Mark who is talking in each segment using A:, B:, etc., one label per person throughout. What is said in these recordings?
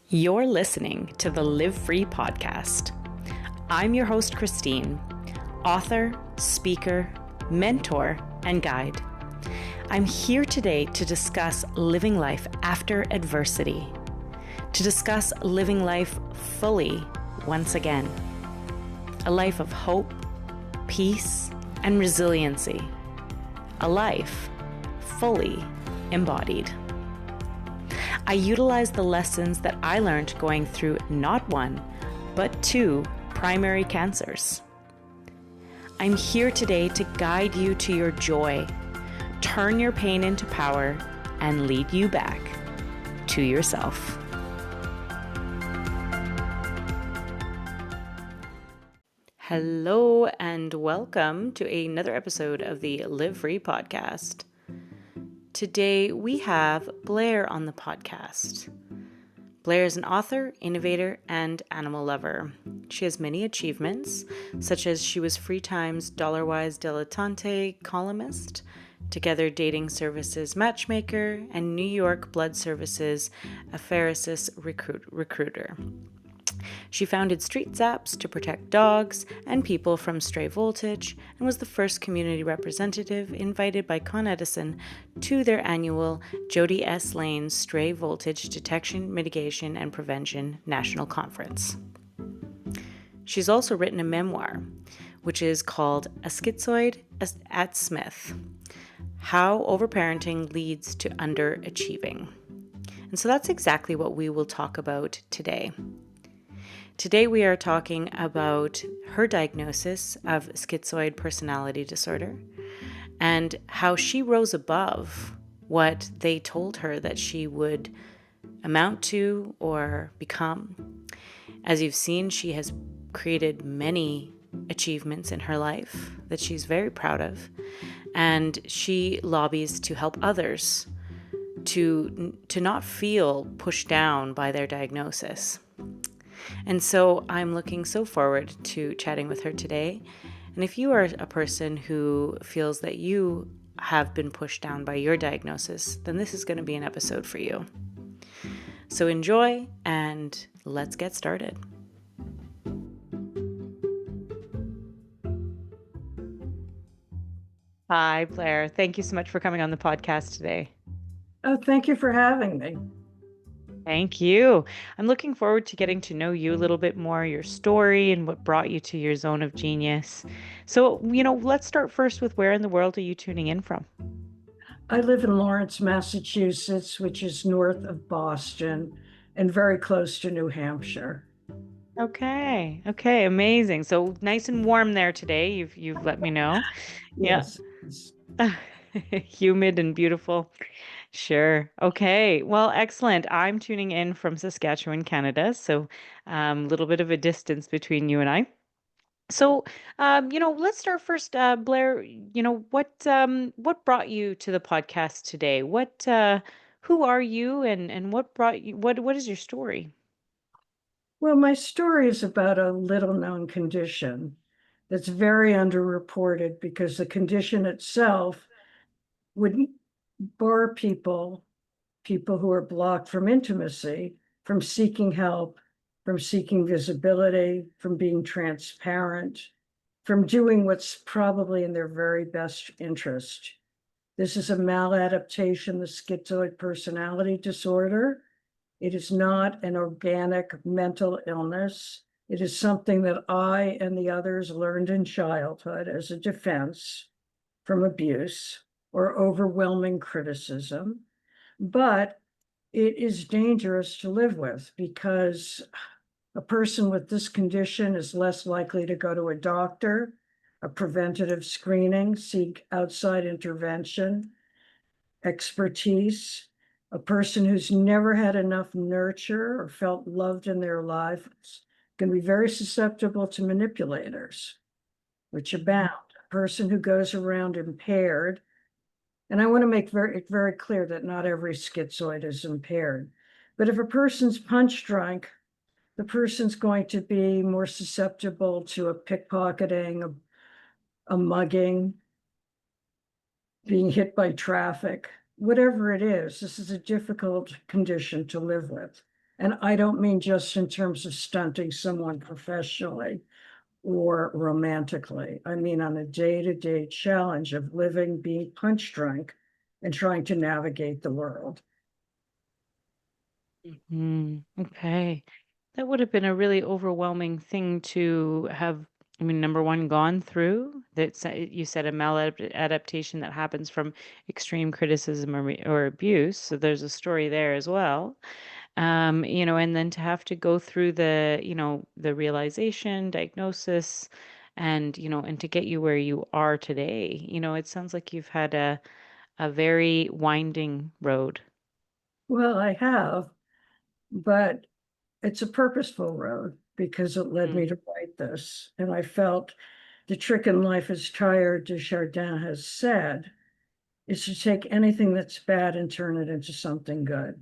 A: You're listening to the Live Free podcast. I'm your host, Christine, author, speaker, mentor, and guide. I'm here today to discuss living life after adversity, to discuss living life fully once again, a life of hope, peace, and resiliency, a life fully embodied. I utilize the lessons that I learned going through not one, but two primary cancers. I'm here today to guide you to your joy, turn your pain into power, and lead you back to yourself. Hello, and welcome to another episode of the Live Free podcast. Today, we have Blair on the podcast. Blair is an author, innovator, and animal lover. She has many achievements, such as she was Free Time's Dollarwise Dilettante columnist, Together Dating Services matchmaker, and New York Blood Services apheresis recruiter. She founded Street Zaps to protect dogs and people from stray voltage and was the first community representative invited by Con Edison to their annual Jody S. Lane Stray Voltage Detection, Mitigation, and Prevention National Conference. She's also written a memoir, which is called A Schizoid at Smith: How Overparenting Leads to Underachieving. And so that's exactly what we will talk about today. Today we are talking about her diagnosis of schizoid personality disorder and how she rose above what they told her that she would amount to or become. As you've seen, she has created many achievements in her life that she's very proud of, and she lobbies to help others to not feel pushed down by their diagnosis. And so I'm looking so forward to chatting with her today. And if you are a person who feels that you have been pushed down by your diagnosis, then this is going to be an episode for you. So enjoy, and let's get started. Hi, Blair. Thank you so much for coming on the podcast today.
B: Oh, thank you for having me.
A: Thank you. I'm looking forward to getting to know you a little bit more, your story, and what brought you to your zone of genius. So, let's start first with where in the world are you tuning in from?
B: I live in Lawrence, Massachusetts, which is north of Boston and very close to New Hampshire.
A: Okay, amazing. So nice and warm there today. You've let me know.
B: Yes.
A: Yeah. Humid and beautiful. Sure. Okay. Well, excellent. I'm tuning in from Saskatchewan, Canada. So a little bit of a distance between you and I. So, let's start first, Blair. What brought you to the podcast today? Who are you, and what brought you? What is your story?
B: Well, my story is about a little-known condition that's very underreported because the condition itself would bar people who are blocked from intimacy, from seeking help, from seeking visibility, from being transparent, from doing what's probably in their very best interest. This is a maladaptation, the schizoid personality disorder. It is not an organic mental illness. It is something that I and the others learned in childhood as a defense from abuse or overwhelming criticism. But it is dangerous to live with because a person with this condition is less likely to go to a doctor, a preventative screening, seek outside intervention, expertise. A person who's never had enough nurture or felt loved in their life can be very susceptible to manipulators, which abound. A person who goes around impaired, and I want to make it very clear that not every schizoid is impaired, but if a person's punch drunk, the person's going to be more susceptible to a pickpocketing, a mugging, being hit by traffic, whatever it is. This is a difficult condition to live with. And I don't mean just in terms of stunting someone professionally or romantically. I mean on a day-to-day challenge of living, being punch drunk, and trying to navigate the world.
A: Okay. That would have been a really overwhelming thing to have, I mean, number one, gone through. You said a maladaptation that happens from extreme criticism or abuse. So there's a story there as well. And then to have to go through the realization, diagnosis, and to get you where you are today. It sounds like you've had a very winding road.
B: Well, I have, but it's a purposeful road because it led me
A: Mm,
B: to write this. And I felt the trick in life, as Teilhard de Chardin has said, is to take anything that's bad and turn it into something good.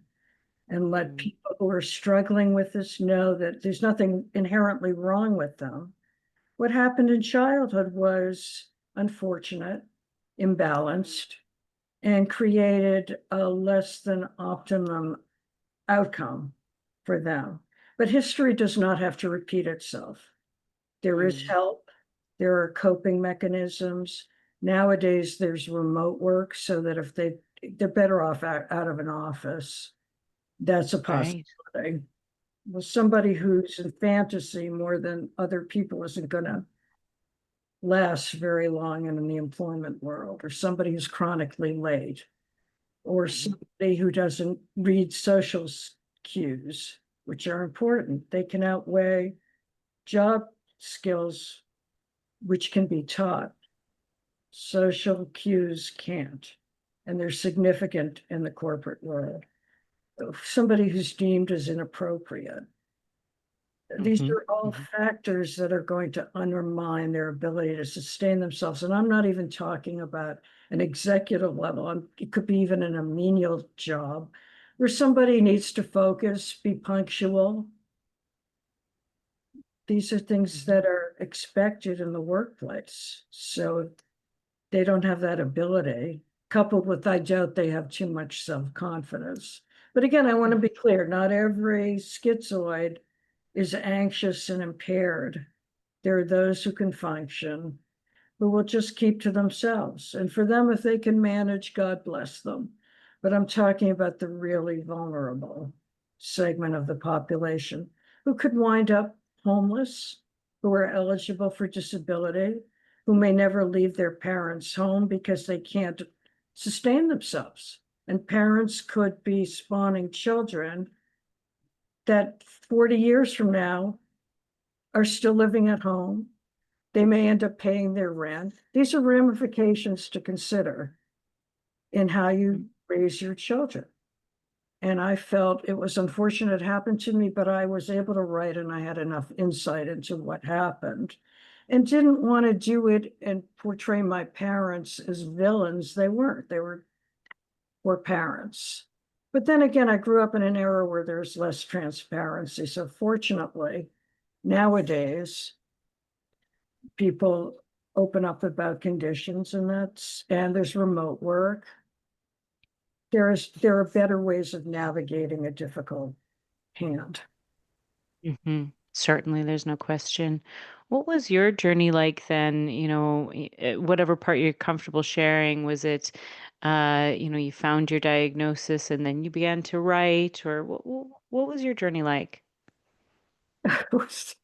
B: And let
A: mm,
B: people who are struggling with this know that there's nothing inherently wrong with them. What happened in childhood was unfortunate, imbalanced, and created a less than optimum outcome for them. But history does not have to repeat itself. There is
A: mm.
B: help, there are coping mechanisms. Nowadays, there's remote work so that if they're better off out of an office, that's a
A: Right.
B: possibility. Well, somebody who's in fantasy more than other people isn't going to last very long in the employment world, or somebody who's chronically late, or
A: Mhm.
B: somebody who doesn't read social cues, which are important. They can outweigh job skills, which can be taught. Social cues can't, and they're significant in the corporate world. Somebody who's deemed as inappropriate. These
A: Mhm.
B: are all
A: Mhm.
B: factors that are going to undermine their ability to sustain themselves. And I'm not even talking about an executive level. It could be even in a menial job where somebody needs to focus, be punctual. These are things
A: Mhm.
B: that are expected in the workplace. So they don't have that ability, coupled with, I doubt they have too much self-confidence. But again, I want to be clear, not every schizoid is anxious and impaired. There are those who can function, who will just keep to themselves. And for them, if they can manage, God bless them. But I'm talking about the really vulnerable segment of the population who could wind up homeless, who are eligible for disability, who may never leave their parents' home because they can't sustain themselves. And parents could be spawning children that 40 years from now are still living at home. They may end up paying their rent. These are ramifications to consider in how you
A: Mhm.
B: raise your children. And I felt it was unfortunate it happened to me, but I was able to write and I had enough insight into what happened and didn't want to do it and portray my parents as villains. They weren't, were parents. But then again, I grew up in an era where there's less transparency. So fortunately, nowadays, people open up about conditions and there's remote work. There are better ways of navigating a difficult hand.
A: Mhm. Certainly, there's no question. What was your journey like then? Whatever part you're comfortable sharing, was it, you found your diagnosis and then you began to write, or what was your journey like?
B: It was,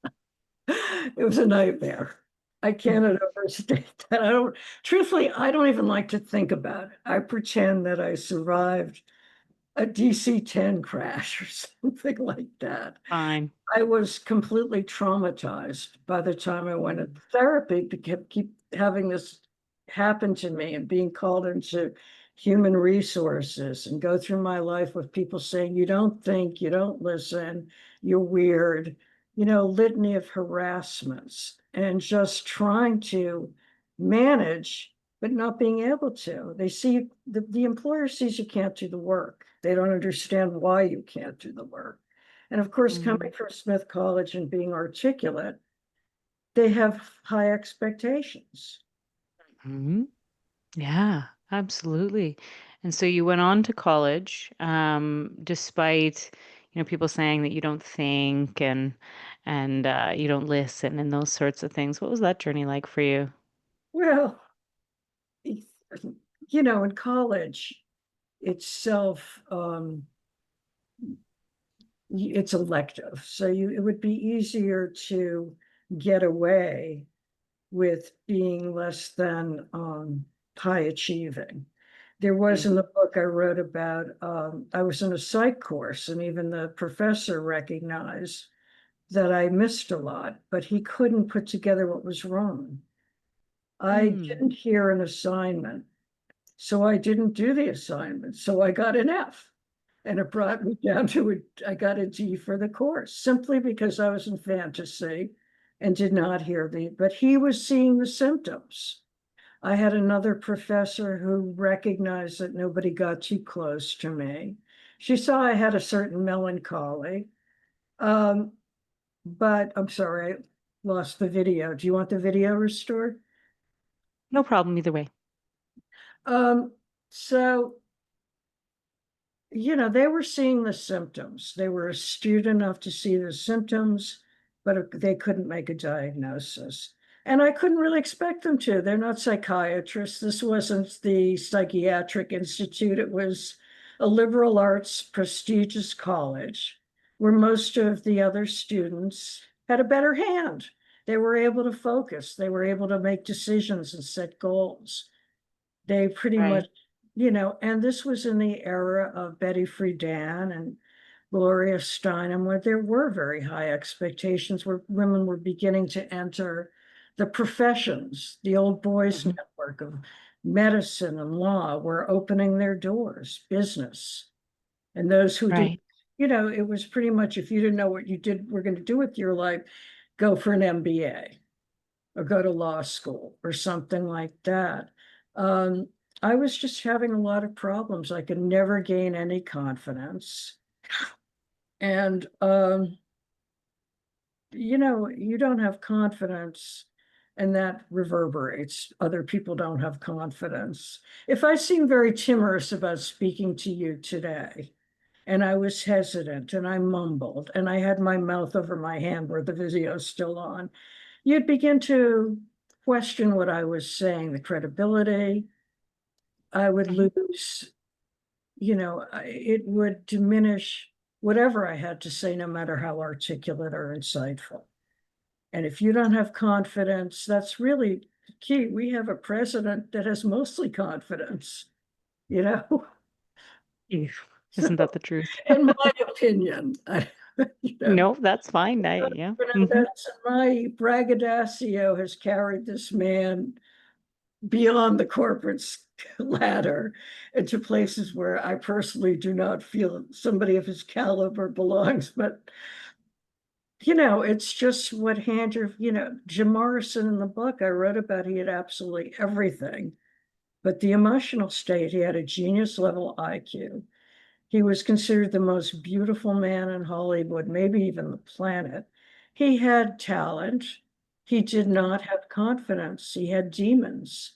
B: it was a nightmare. I
A: Mm.
B: cannot overstate that. Truthfully, I don't even like to think about it. I pretend that I survived a DC-10 crash or something like that.
A: Fine.
B: I was completely traumatized by the time I went
A: Mm.
B: into therapy to keep having this happen to me and being called into human resources and go through my life with people saying, you don't think, you don't listen, you're weird, litany of harassments and just trying to manage, but not being able to. They see the employer sees you can't do the work. They don't understand why you can't do the work. And of course, coming
A: Mhm.
B: from Smith College and being articulate, they have high expectations.
A: Mhm. Yeah, absolutely. And so you went on to college, despite, people saying that you don't think and you don't listen and those sorts of things. What was that journey like for you?
B: Well, in college itself, it's elective. So it would be easier to get away with being less than high achieving. There was
A: Mm.
B: in the book I wrote about, I was in a psych course, and even the professor recognized that I missed a lot, but he couldn't put together what was wrong. I
A: Mm.
B: didn't hear an assignment, so I didn't do the assignment. So I got an F. And it brought me down to it. I got a D for the course simply because I was in fantasy and did not hear but he was seeing the symptoms. I had another professor who recognized that nobody got too close to me. She saw I had a certain melancholy. Um, but I'm sorry, I lost the video. Do you want the video restored?
A: No problem either way.
B: So they were seeing the symptoms. They were astute enough to see the symptoms, but they couldn't make a diagnosis. And I couldn't really expect them to. They're not psychiatrists. This wasn't the Psychiatric Institute. It was a liberal arts prestigious college where most of the other students had a better hand. They were able to focus. They were able to make decisions and set goals. They pretty much,
A: Right.
B: and this was in the era of Betty Friedan and Gloria Steinem, where there were very high expectations, where women were beginning to enter the professions. The old boys
A: Mhm.
B: network of medicine and law were opening their doors, business. And those who did,
A: Right.
B: it was pretty much if you didn't know what you were going to do with your life, go for an MBA or go to law school or something like that. Um, I was just having a lot of problems. I could never gain any confidence. And, you don't have confidence, and that reverberates. Other people don't have confidence. If I seem very timorous about speaking to you today, and I was hesitant and I mumbled and I had my mouth over my hand where the video's still on, you'd begin to question what I was saying, the credibility. I would
A: Mhm.
B: lose, it would diminish whatever I had to say, no matter how articulate or insightful. And if you don't have confidence, that's really key. We have a president that has mostly confidence, you know?
A: Ew.
B: So,
A: Isn't that the truth?
B: in my opinion, you know,
A: No, that's fine. Yeah. Hmm.
B: my braggadocio has carried this man beyond the corporate ladder into places where I personally do not feel somebody of his caliber belongs. But it's just what Jim Morrison in the book I wrote about, he had absolutely everything. But the emotional state, he had a genius level IQ. He was considered the most beautiful man in Hollywood, maybe even the planet. He had talent. He did not have confidence. He had demons,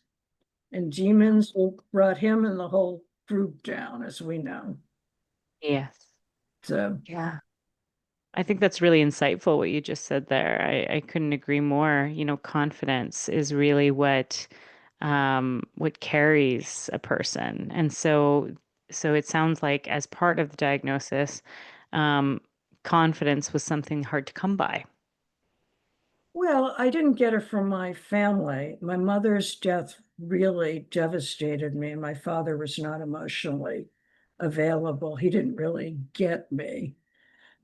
B: and demons brought him and the whole group down, as we know.
A: Yes.
B: So,
A: Yeah. I think that's really insightful what you just said there. I couldn't agree more. Confidence is really what carries a person. And so it sounds like as part of the diagnosis, um, confidence was something hard to come by.
B: well, I didn't get it from my family. My mother's death really devastated me. My father was not emotionally available. He didn't really get me.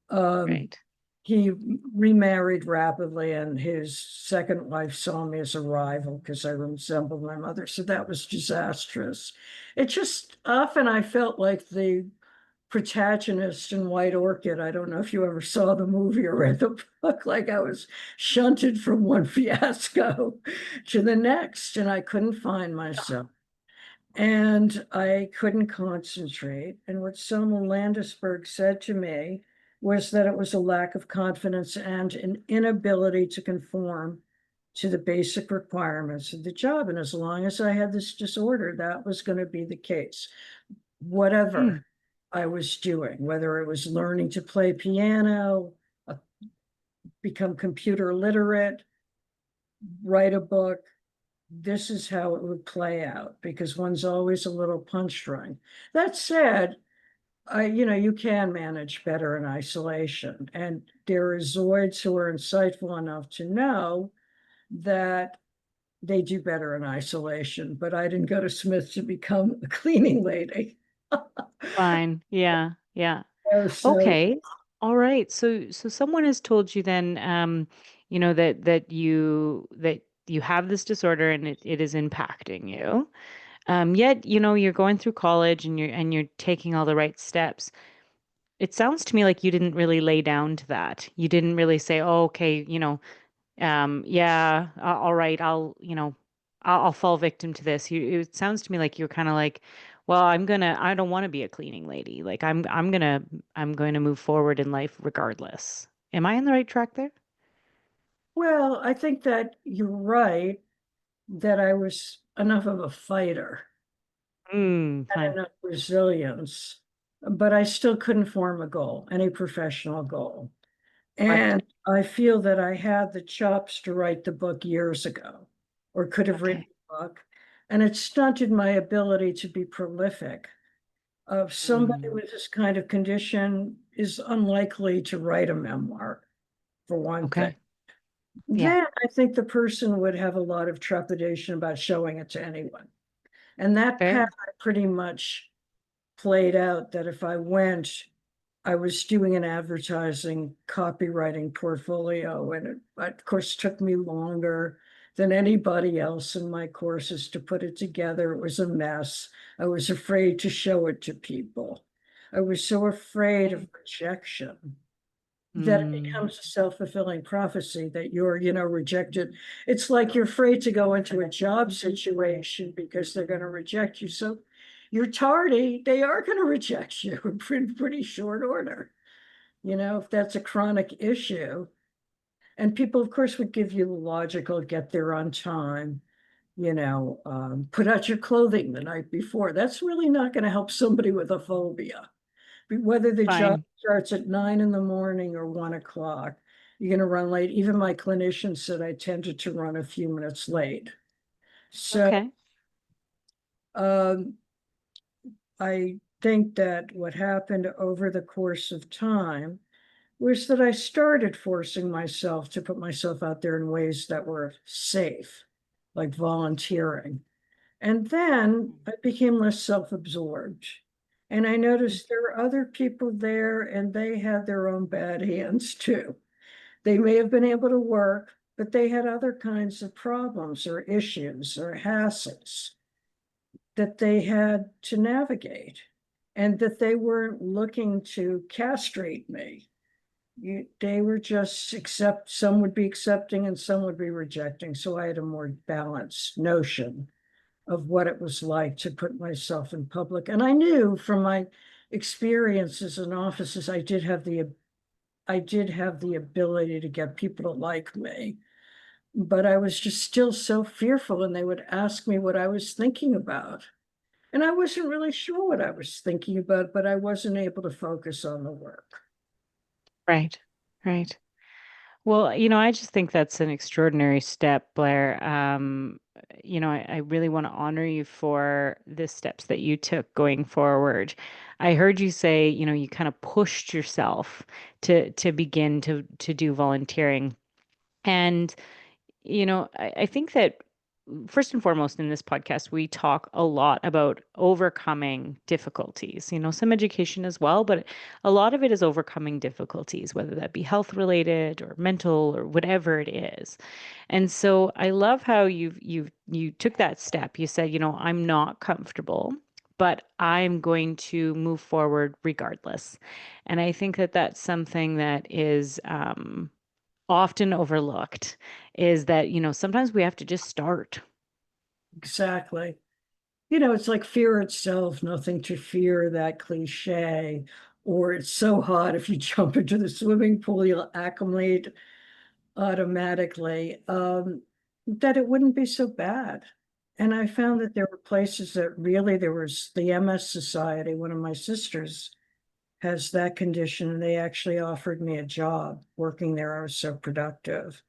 B: Um,
A: Right.
B: he remarried rapidly, and his second wife saw me as a rival because I resembled my mother. So that was disastrous. It just often I felt like the protagonist in White Orchid. I don't know if you ever saw the movie or read the book. Like I was shunted from one fiasco to the next, and I couldn't find myself. And I couldn't concentrate. And what Selma Landisberg said to me was that it was a lack of confidence and an inability to conform to the basic requirements of the job. And as long as I had this disorder, that was going to be the case.
A: Mm.
B: Whatever. I was doing, whether it was learning to play piano, uh, become computer literate, write a book. This is how it would play out because one's always a little punch drunk. That said, you can manage better in isolation. And there are Zoids who are insightful enough to know that they do better in isolation, but I didn't go to Smith to become a cleaning lady.
A: Fine. Yeah. Yeah.
B: So,
A: Okay. All right. So someone has told you then, that you have this disorder and it is impacting you. Yet, you're going through college and you're taking all the right steps. It sounds to me like you didn't really lay down to that. You didn't really say, "Oh, okay, yeah, all right, I'll fall victim to this." It sounds to me like you're kind of like, "Well, I don't want to be a cleaning lady. Like I'm going to move forward in life regardless." Am I on the right track there?
B: well, I think that you're right that I was enough of a fighter and
A: Fine.
B: enough resilience, but I still couldn't form a goal, any professional goal.
A: Right.
B: And I feel that I had the chops to write the book years ago, or could have written
A: Okay.
B: the book. And it stunted my ability to be prolific. Somebody
A: Mm,
B: with this kind of condition is unlikely to write a memoir, for one thing.
A: okay. Yeah.
B: Then I think the person would have a lot of trepidation about showing it to anyone. And that path
A: Fair.
B: I pretty much played out that if I went, I was doing an advertising copywriting portfolio, and it, of course, took me longer than anybody else in my courses to put it together. It was a mess. I was afraid to show it to people. I was so afraid of
A: Okay.
B: rejection that it
A: Mm,
B: becomes a self-fulfilling prophecy that you're, rejected. It's like you're afraid to go into a job situation because they're going to reject you. So you're tardy, they are going to reject you in pretty short order, if that's a chronic issue. And people, of course, would give you the logical get there on time, put out your clothing the night before. That's really not going to help somebody with a phobia. Whether the job
A: fine.
B: starts at 9 in the morning or 1 o'clock, you're going to run late. Even my clinician said I tended to run a few minutes late. So
A: Okay.
B: um, I think that what happened over the course of time was that I started forcing myself to put myself out there in ways that were safe, like volunteering. And then I became less self-absorbed. And I noticed there were other people there and they had their own bad hands too. They may have been able to work, but they had other kinds of problems or issues or hassles that they had to navigate and that they weren't looking to castrate me. They were just some would be accepting and some would be rejecting. So I had a more balanced notion of what it was like to put myself in public. And I knew from my experiences in offices, I did have the ability to get people to like me, but I was just still so fearful, and they would ask me what I was thinking about. And I wasn't really sure what I was thinking about, but I wasn't able to focus on the work.
A: Right. Right. Well, I just think that's an extraordinary step, Blair. I really want to honor you for the steps that you took going forward. I heard you say, you kind of pushed yourself to begin to do volunteering. And I think that first and foremost in this podcast, we talk a lot about overcoming difficulties, some education as well, but a lot of it is overcoming difficulties, whether that be health related or mental or whatever it is. And so I love how you took that step. You said, I'm not comfortable, but I'm going to move forward regardless. And I think that that's something that is often overlooked is that, sometimes we have to just start.
B: Exactly. It's like fear itself, nothing to fear, that cliche. Or it's so hot if you jump into the swimming pool, you'll acclimate automatically, that it wouldn't be so bad. And I found that there were places that really, there was the MS Society, one of my sisters has that condition, and they actually offered me a job working there. I was so productive.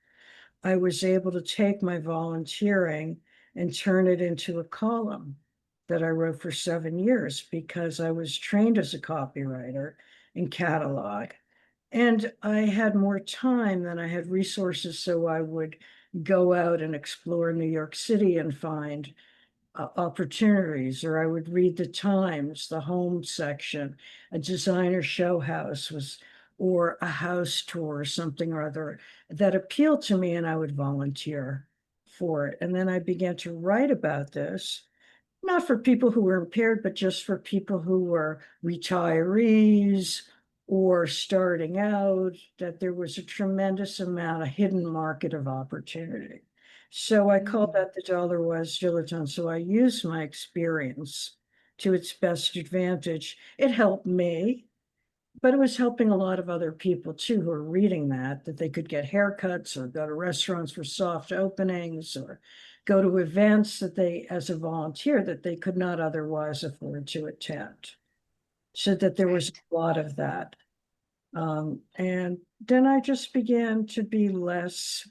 B: I was able to take my volunteering and turn it into a column that I wrote for 7 years because I was trained as a copywriter in catalog. And I had more time than I had resources, so I would go out and explore New York City and find opportunities, or I would read the Times, the home section, a designer show house was, or a house tour or something or other that appealed to me, and I would volunteer for it. And then I began to write about this, not for people who were impaired, but just for people who were retirees or starting out, that there was a tremendous amount of hidden market of opportunity. So I called
A: Mm.
B: that the dollar was dilettante. So I used my experience to its best advantage. It helped me, but it was helping a lot of other people too who are reading that they could get haircuts or go to restaurants for soft openings or go to events that they, as a volunteer, that they could not otherwise afford to attend. So that there was
A: Right.
B: a lot of that. And then I just began to be less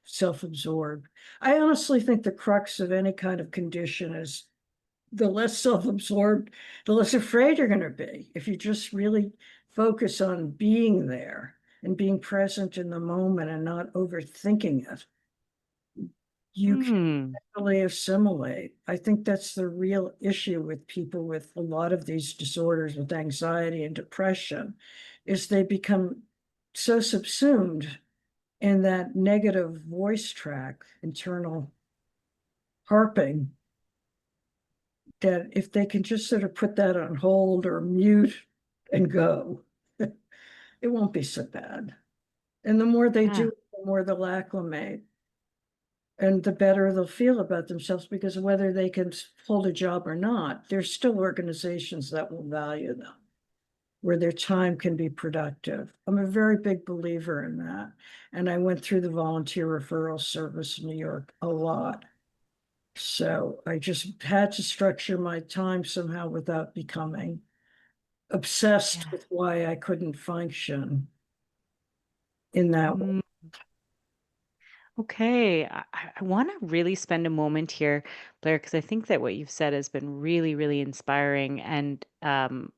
B: self-absorbed. I honestly think the crux of any kind of condition is the less self-absorbed, the less afraid you're going to be. If you just really focus on being there and being present in the moment and not overthinking it, you can
A: Mm.
B: really assimilate. I think that's the real issue with people with a lot of these disorders, with anxiety and depression, is they become so subsumed in that negative voice track, internal harping, that if they can just sort of put that on hold or mute and go, it won't be so bad. And the more they
A: Yeah.
B: do, the more they'll acclimate and the better they'll feel about themselves, because whether they can hold a job or not, there's still organizations that will value them, where their time can be productive. I'm a very big believer in that. And I went through the volunteer referral service in New York a lot. So I just had to structure my time somehow without becoming obsessed
A: Yeah.
B: with why I couldn't function in that way.
A: Mm. Okay, I want to really spend a moment here, Blair, because I think that what you've said has been really, really inspiring, and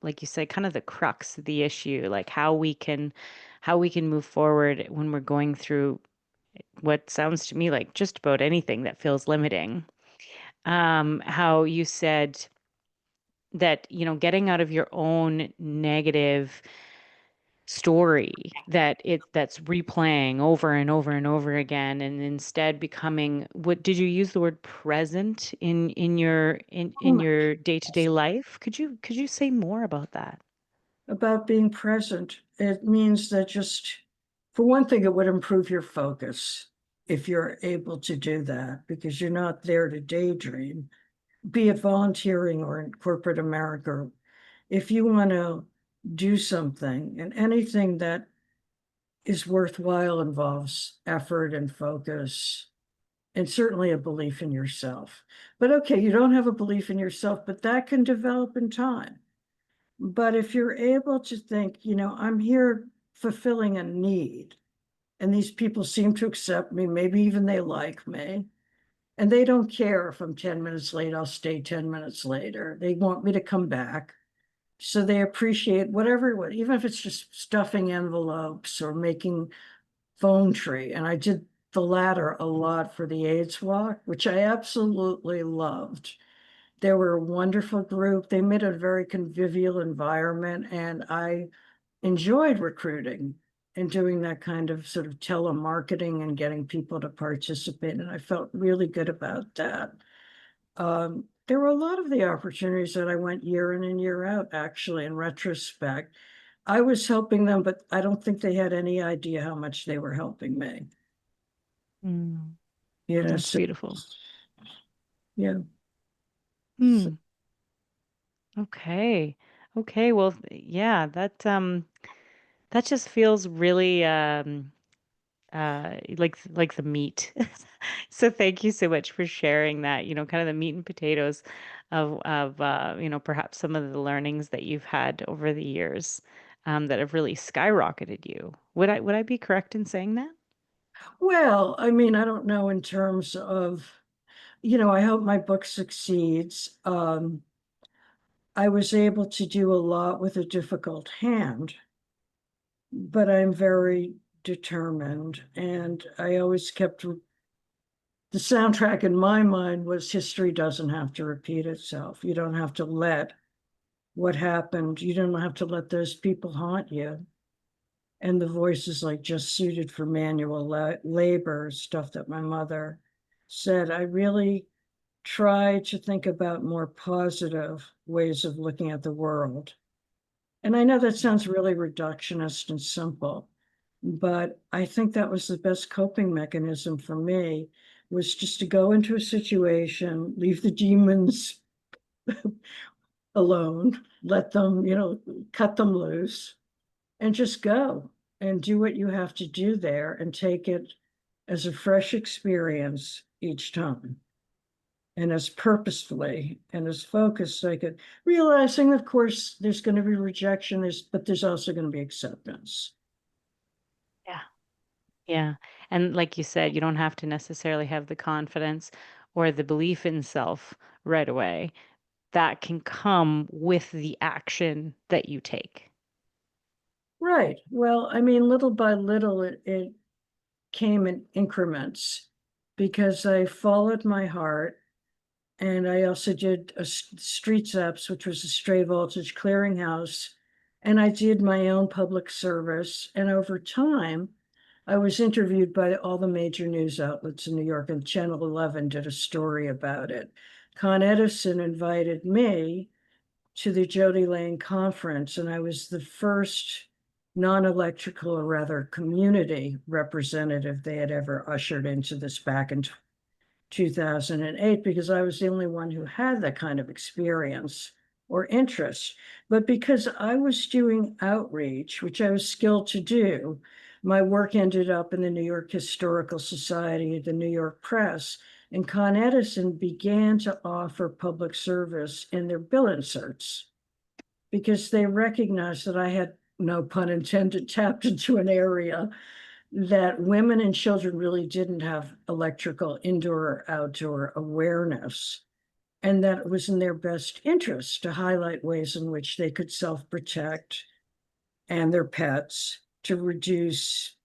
A: like you said, kind of the crux of the issue, like how we can move forward when we're going through what sounds to me like just about anything that feels limiting. How you said that, getting out of your own negative story that's replaying over and over and over again, and instead becoming, what did you use the word present in your
B: Oh
A: in
B: my
A: your
B: goodness.
A: day-to-day life? Could you say more about that?
B: About being present, it means that just, for one thing, it would improve your focus if you're able to do that, because you're not there to daydream, be it volunteering or in corporate America. If you want to do something, and anything that is worthwhile involves effort and focus, and certainly a belief in yourself. But okay, you don't have a belief in yourself, but that can develop in time. But if you're able to think, I'm here fulfilling a need, and these people seem to accept me, maybe even they like me, and they don't care if I'm 10 minutes late, I'll stay 10 minutes later. They want me to come back. So they appreciate whatever, even if it's just stuffing envelopes or making phone tree. And I did the latter a lot for the AIDS walk, which I absolutely loved. They were a wonderful group. They made a very convivial environment, and I enjoyed recruiting and doing that kind of sort of telemarketing and getting people to participate. And I felt really good about that. There were a lot of the opportunities that I went year in and year out, actually, in retrospect. I was helping them, but I don't think they had any idea how much they were helping me.
A: Mm, that's
B: So
A: beautiful.
B: yeah. So,
A: Hmm. Okay. Okay. Well, yeah, that just feels really like the meat. So thank you so much for sharing that, kind of the meat and potatoes of perhaps some of the learnings that you've had over the years that have really skyrocketed you. Would I be correct in saying that?
B: Well, I mean, I don't know in terms of, I hope my book succeeds. I was able to do a lot with a difficult hand, but I'm very determined. And I always kept the soundtrack in my mind was history doesn't have to repeat itself. You don't have to let what happened, you don't have to let those people haunt you. And the voice is like just suited for manual labor, stuff that my mother said. I really try to think about more positive ways of looking at the world. And I know that sounds really reductionist and simple, but I think that was the best coping mechanism for me, was just to go into a situation, leave the demons alone, let them, cut them loose, and just go and do what you have to do there and take it as a fresh experience each time, and as purposefully and as focused I could, realizing, of course, there's going to be rejection, but there's also going to be acceptance.
A: Yeah. Yeah. And like you said, you don't have to necessarily have the confidence or the belief in self right away. That can come with the action that you take.
B: Right. Well, I mean, little by little, it came in increments because I followed my heart. And I also did a street zaps, which was a stray voltage clearinghouse. And I did my own public service. And over time, I was interviewed by all the major news outlets in New York, and Channel 11 did a story about it. Con Edison invited me to the Jody Lane conference, and I was the first non-electrical, or rather community representative they had ever ushered into this back in 2008, because I was the only one who had that kind of experience or interest. But because I was doing outreach, which I was skilled to do, my work ended up in the New York Historical Society, the New York Press, and Con Edison began to offer public service in their bill inserts because they recognized that I had, no pun intended, tapped into an area that women and children really didn't have electrical indoor or outdoor awareness, and that it was in their best interest to highlight ways in which they could self-protect and their pets to reduce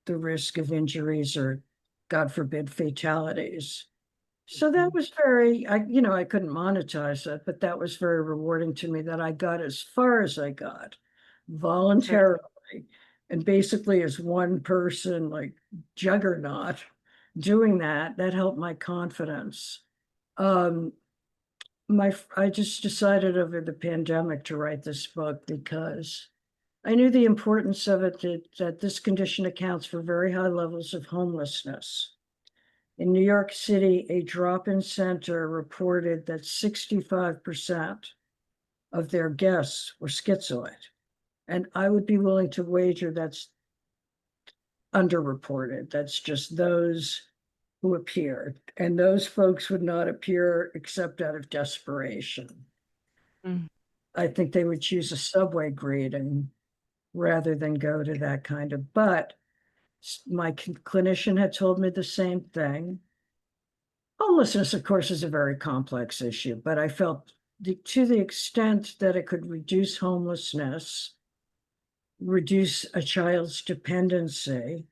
B: the risk of injuries or, God forbid, fatalities. So that
A: Mhm.
B: was very, I couldn't monetize it, but that was very rewarding to me, that I got as far as I got
A: Right.
B: voluntarily, and basically as one person, like juggernaut, doing that. That helped my confidence. Um, I just decided over the pandemic to write this book because I knew the importance of it, that this condition accounts for very high levels of homelessness. In New York City, a drop-in center reported that 65% of their guests were schizoid. And I would be willing to wager that's underreported. That's just those who appeared. And those folks would not appear except out of desperation.
A: Mm.
B: I think they would choose a subway greeting rather than go to that kind of, but my clinician had told me the same thing. Homelessness, of course, is a very complex issue, but I felt to the extent that it could reduce homelessness, reduce a child's dependency,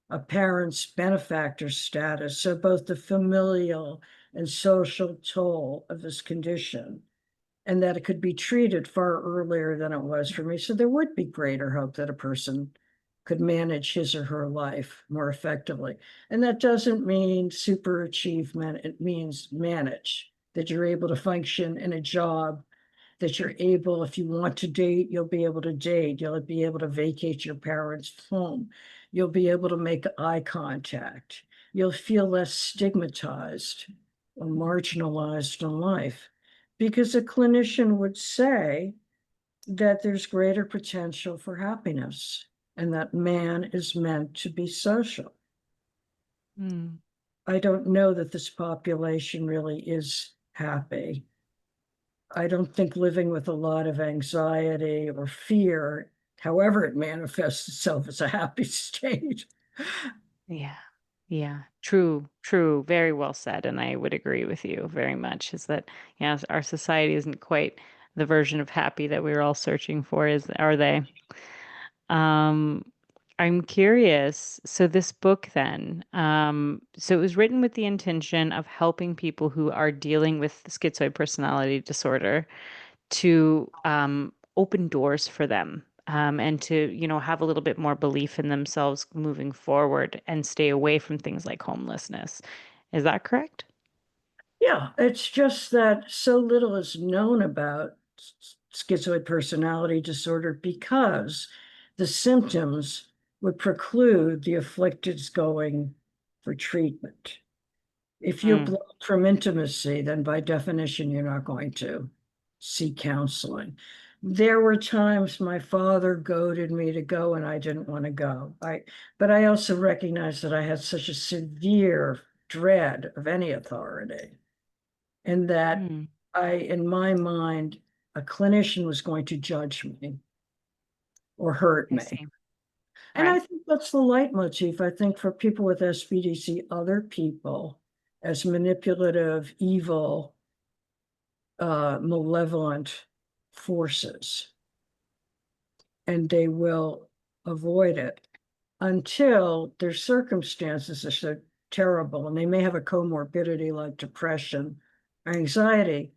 B: a parent's benefactor status, so both the familial and social toll of this condition, and that it could be treated far earlier than it was for me. So there would be greater hope that a person could manage his or her life more effectively. And that doesn't mean super achievement, it means manage, that you're able to function in a job, that you're able, if you want to date, you'll be able to date, you'll be able to vacate your parents' home, you'll be able to make eye contact, you'll feel less stigmatized or marginalized in life. Because a clinician would say that there's greater potential for happiness and that man is meant to be social.
A: Mm.
B: I don't know that this population really is happy. I don't think living with a lot of anxiety or fear, however it manifests itself, is a happy state.
A: Yeah. Yeah. True, true. Very well said. And I would agree with you very much is that, yes, our society isn't quite the version of happy that we're all searching for, are they? Um, I'm curious. So this book then, so it was written with the intention of helping people who are dealing with schizoid personality disorder to open doors for them and to, have a little bit more belief in themselves moving forward and stay away from things like homelessness. Is that correct?
B: Yeah, it's just that so little is known about schizoid personality disorder because the symptoms would preclude the afflicted's going for treatment. If you're
A: Mm,
B: blocked from intimacy, then by definition, you're not going to seek counseling. There were times my father goaded me to go and I didn't want to go. But I also recognized that I had such a severe dread of any authority and that
A: mm,
B: in my mind, a clinician was going to judge me or hurt
A: I
B: me.
A: see.
B: And I
A: Right.
B: think that's the leitmotif. I think for people with SPD, see other people as manipulative, evil, malevolent forces, and they will avoid it until their circumstances are so terrible and they may have a comorbidity like depression or anxiety,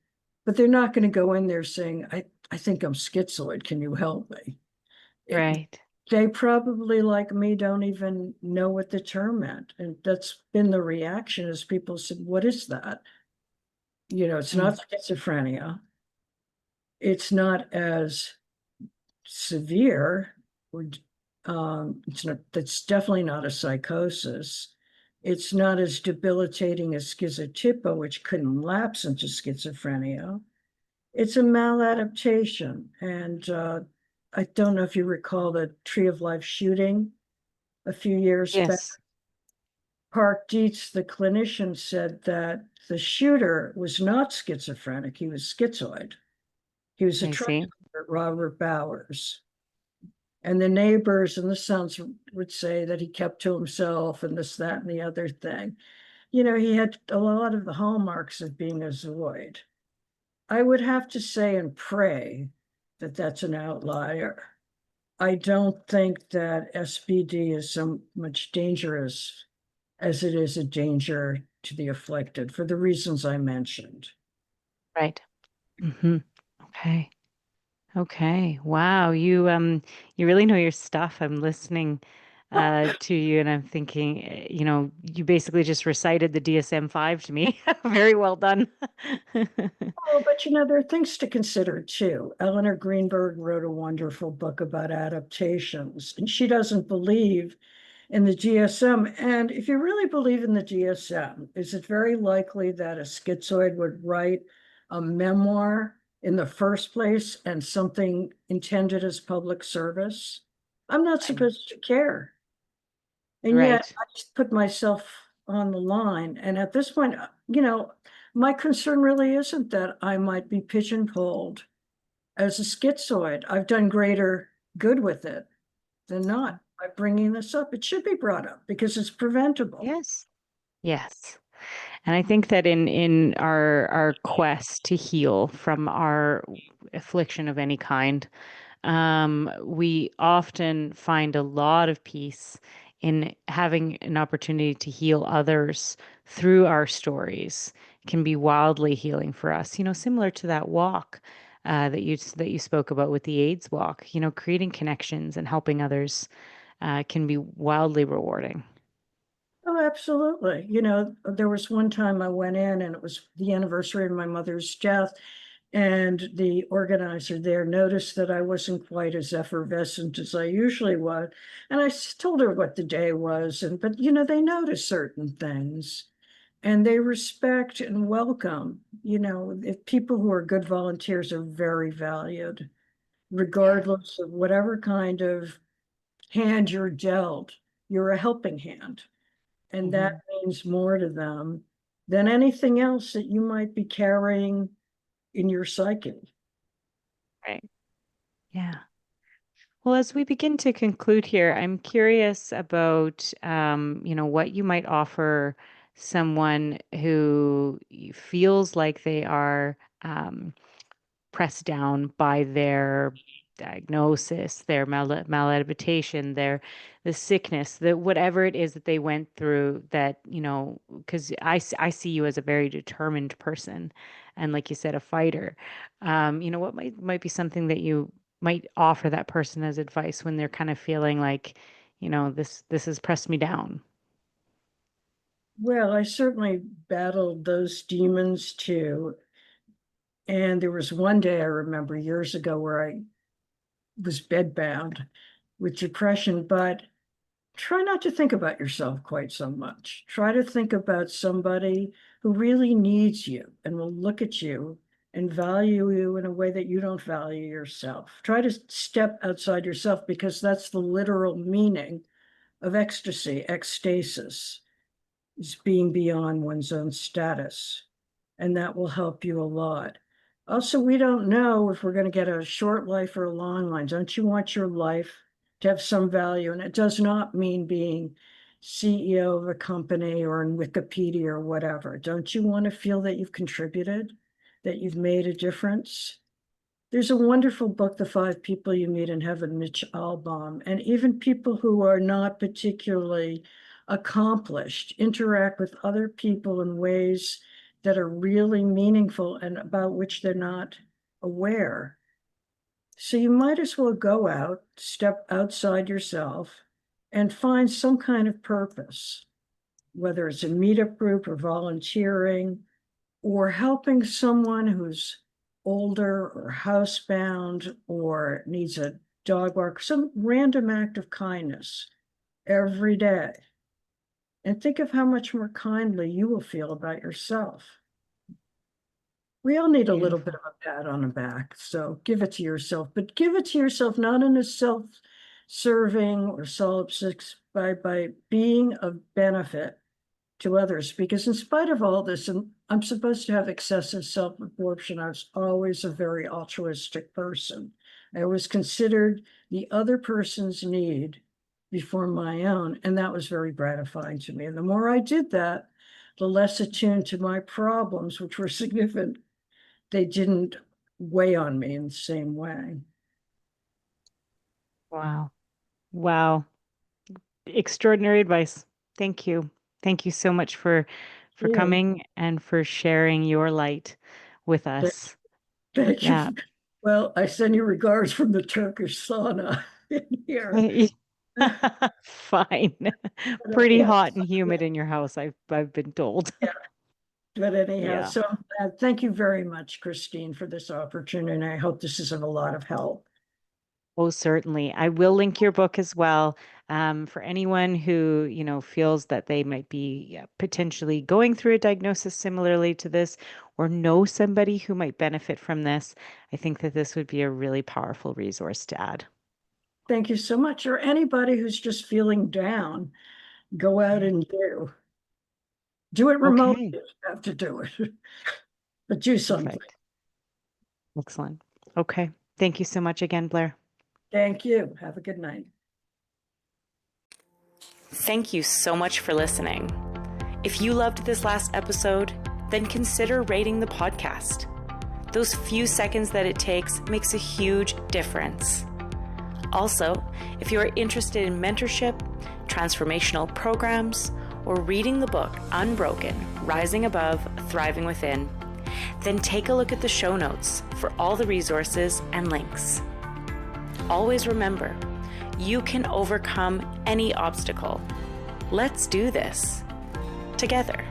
B: but they're not going to go in there saying, I think I'm schizoid. Can you help me? It,
A: Right.
B: they probably, like me, don't even know what the term meant. And that's been the reaction is people said, what is that? It's
A: Mm,
B: not schizophrenia. It's not as severe. Or, that's definitely not a psychosis. It's not as debilitating as schizotypia, which couldn't lapse into schizophrenia. It's a maladaptation. And I don't know if you recall the Tree of Life shooting a few years back.
A: yes,
B: Park Dietz, the clinician, said that the shooter was not schizophrenic, he was schizoid. He was a
A: I see.
B: transport, Robert Bowers. And the neighbors and the sons would say that he kept to himself and this, that, and the other thing. He had a lot of the hallmarks of being a Zoid. I would have to say and pray that that's an outlier. I don't think that SBD is so much dangerous as it is a danger to the afflicted for the reasons I mentioned.
A: Right. Hmm. Okay. Okay. Wow. You really know your stuff. I'm listening to you and I'm thinking, you basically just recited the DSM-5 to me. Very well done.
B: Oh, but there are things to consider too. Eleanor Greenberg wrote a wonderful book about adaptations, and she doesn't believe in the DSM. And if you really believe in the DSM, is it very likely that a schizoid would write a memoir in the first place and something intended as public service? I'm not
A: Right.
B: supposed to care. And yet
A: Right.
B: I just put myself on the line. And at this point, my concern really isn't that I might be pigeonholed as a schizoid. I've done greater good with it than not by bringing this up. It should be brought up because it's preventable.
A: Yes. Yes. And I think that in our quest to heal from our affliction of any kind, we often find a lot of peace in having an opportunity to heal others through our stories. Can be wildly healing for us. Similar to that walk that you spoke about with the AIDS walk. Creating connections and helping others can be wildly rewarding.
B: Oh, absolutely. There was one time I went in and it was the anniversary of my mother's death. And the organizer there noticed that I wasn't quite as effervescent as I usually was. And I told her what the day was. But they notice certain things and they respect and welcome. If people who are good volunteers are very valued,
A: Yeah.
B: regardless of whatever kind of hand you're dealt, you're a helping hand. And that
A: Hmm.
B: means more to them than anything else that you might be carrying in your psyche.
A: Right. Yeah. Well, as we begin to conclude here, I'm curious about, what you might offer someone who feels like they are um, pressed down by their diagnosis, their maladaptation, the sickness, the whatever it is that they went through. That because I see you as a very determined person, and like you said, a fighter. What might be something that you might offer that person as advice when they're kind of feeling like, this has pressed me down.
B: Well, I certainly battled those demons too. And there was one day I remember years ago where I was bedbound with depression, but try not to think about yourself quite so much. Try to think about somebody who really needs you and will look at you and value you in a way that you don't value yourself. Try to step outside yourself, because that's the literal meaning of ecstasy. Ecstasis is being beyond one's own status, and that will help you a lot. Also, we don't know if we're going to get a short life or a long one. Don't you want your life to have some value? And it does not mean being CEO of a company or in Wikipedia or whatever. Don't you want to feel that you've contributed, that you've made a difference? There's a wonderful book, The Five People You Meet in Heaven, Mitch Albom, and even people who are not particularly accomplished interact with other people in ways that are really meaningful and about which they're not aware. So you might as well go out, step outside yourself, and find some kind of purpose, whether it's a meetup group or volunteering or helping someone who's older or housebound or needs a dog walk, some random act of kindness every day. And think of how much more kindly you will feel about yourself. We all need a little bit
A: Beautiful.
B: of a pat on the back, so give it to yourself, but give it to yourself not in a self-serving or solipsist, by being of benefit to others. Because in spite of all this, and I'm supposed to have excessive self-absorption, I was always a very altruistic person. I always considered the other person's need before my own, and that was very gratifying to me. And the more I did that, the less attuned to my problems, which were significant, they didn't weigh on me in the same way.
A: Wow. Wow. Extraordinary advice. Thank you. Thank you so much for
B: Yeah,
A: coming and for sharing your light with us.
B: thank you.
A: Yeah.
B: Well, I send you regards from the Turkish sauna in here.
A: Fine.
B: But
A: Pretty
B: yes,
A: hot and humid in your house, I've been told.
B: yeah. But anyhow,
A: Yeah.
B: so thank you very much, Christine, for this opportunity. And I hope this is of a lot of help.
A: Oh, certainly. I will link your book as well. For anyone who, feels that they might be potentially going through a diagnosis similarly to this, or know somebody who might benefit from this, I think that this would be a really powerful resource to add.
B: Thank you so much. Or anybody who's just feeling down, go out and do it remotely
A: Okay,
B: if you have to do it, but do something.
A: perfect. Excellent. Okay. Thank you so much again, Blair.
B: Thank you. Have a good night.
A: Thank you so much for listening. If you loved this last episode, then consider rating the podcast. Those few seconds that it takes makes a huge difference. Also, if you are interested in mentorship, transformational programs, or reading the book Unbroken, Rising Above, Thriving Within, then take a look at the show notes for all the resources and links. Always remember, you can overcome any obstacle. Let's do this together.